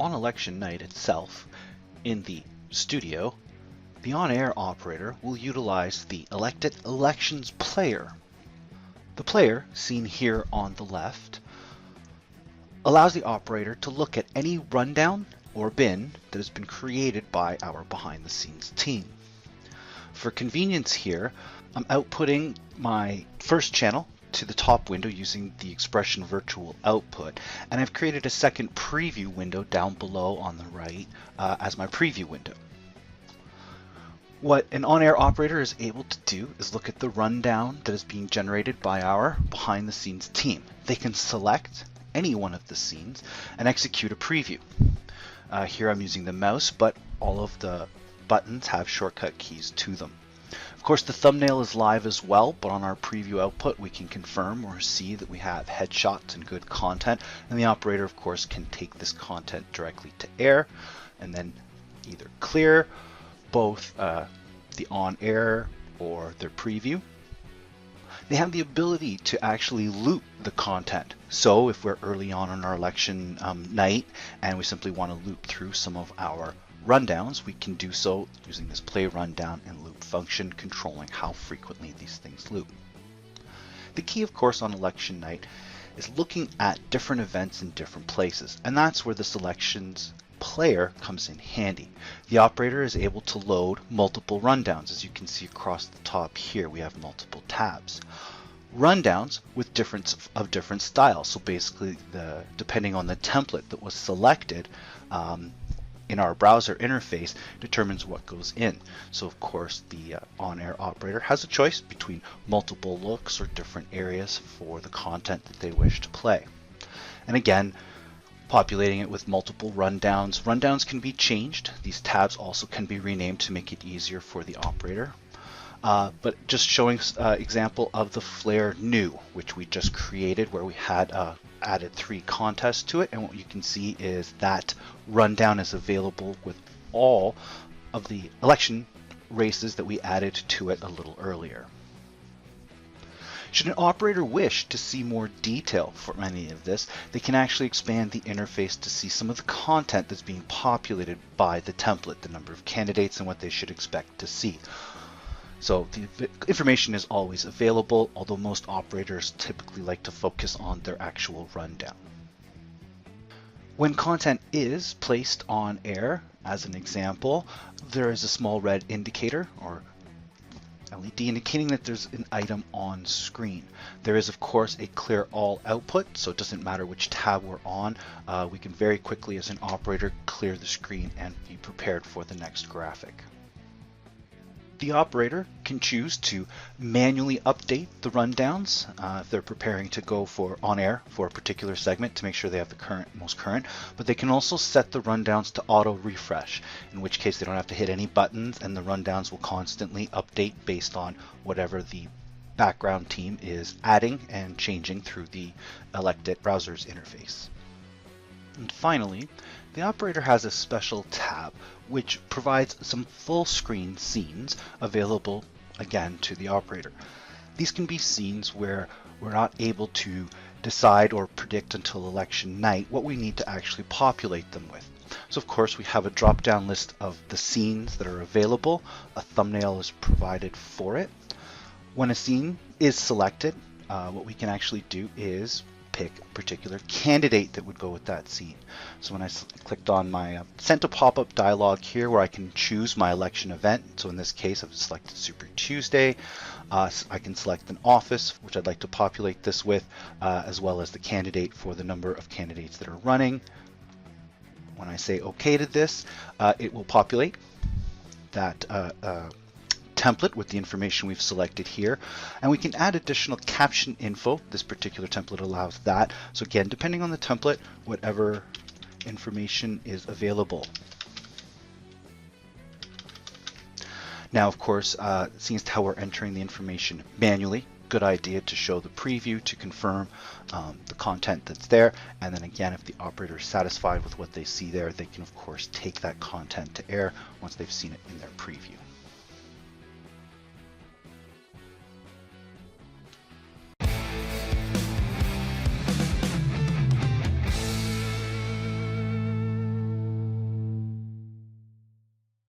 on election night itself, in the studio, the on-air operator will utilize the Elected Elections player. The player, seen here on the left, allows the operator to look at any rundown or bin that has been created by our behind-the-scenes team. For convenience here, I'm outputting my first channel to the top window using the XPression virtual output, and I've created a second preview window down below on the right as my preview window. What an on-air operator is able to do is look at the rundown that is being generated by our behind-the-scenes team. They can select any one of the scenes and execute a preview. Here I'm using the mouse, but all of the buttons have shortcut keys to them. Of course, the thumbnail is live as well, but on our preview output we can confirm or see that we have headshots and good content, and the operator of course can take this content directly to air and then either clear both the on-air or their preview. They have the ability to actually loop the content. So if we're early on in our election night and we simply want to loop through some of our rundowns, we can do so using this play rundown and loop function, controlling how frequently these things loop. The key, of course, on election night is looking at different events in different places, and that's where the selections player comes in handy. The operator is able to load multiple rundowns. As you can see across the top here, we have multiple tabs. Rundowns with different styles. So basically, depending on the template that was selected in our browser interface determines what goes in. So of course, the on-air operator has a choice between multiple looks or different areas for the content that they wish to play. And again, populating it with multiple rundowns. Rundowns can be changed. These tabs also can be renamed to make it easier for the operator. But just showing example of the Flare New, which we just created, where we had added 3 contests to it, and what you can see is that rundown is available with all of the election races that we added to it a little earlier. Should an operator wish to see more detail from any of this, they can actually expand the interface to see some of the content that's being populated by the template, the number of candidates and what they should expect to see. So the information is always available, although most operators typically like to focus on their actual rundown. When content is placed on air, as an example, there is a small red indicator or LED indicating that there's an item on screen. There is of course a clear all output, so it doesn't matter which tab we're on. We can very quickly as an operator clear the screen and be prepared for the next graphic. The operator can choose to manually update the rundowns if they're preparing to go for on air for a particular segment to make sure they have the most current, but they can also set the rundowns to auto refresh, in which case they don't have to hit any buttons and the rundowns will constantly update based on whatever the background team is adding and changing through the elected browser's interface. And finally, the operator has a special tab which provides some full screen scenes available again to the operator. These can be scenes where we're not able to decide or predict until election night what we need to actually populate them with. So of course we have a drop down list of the scenes that are available. A thumbnail is provided for it. When a scene is selected, what we can actually do is pick a particular candidate that would go with that scene. So when I clicked on my sent a pop-up dialog here where I can choose my election event, so in this case I've selected Super Tuesday, I can select an office which I'd like to populate this with, as well as the candidate for the number of candidates that are running. When I say OK to this, it will populate that template with the information we've selected here, and we can add additional caption info. This particular template allows that. So again, depending on the template, whatever information is available. Now, of course, seeing as how we're entering the information manually, good idea to show the preview to confirm the content that's there. And then again, if the operator is satisfied with what they see there, they can of course take that content to air once they've seen it in their preview.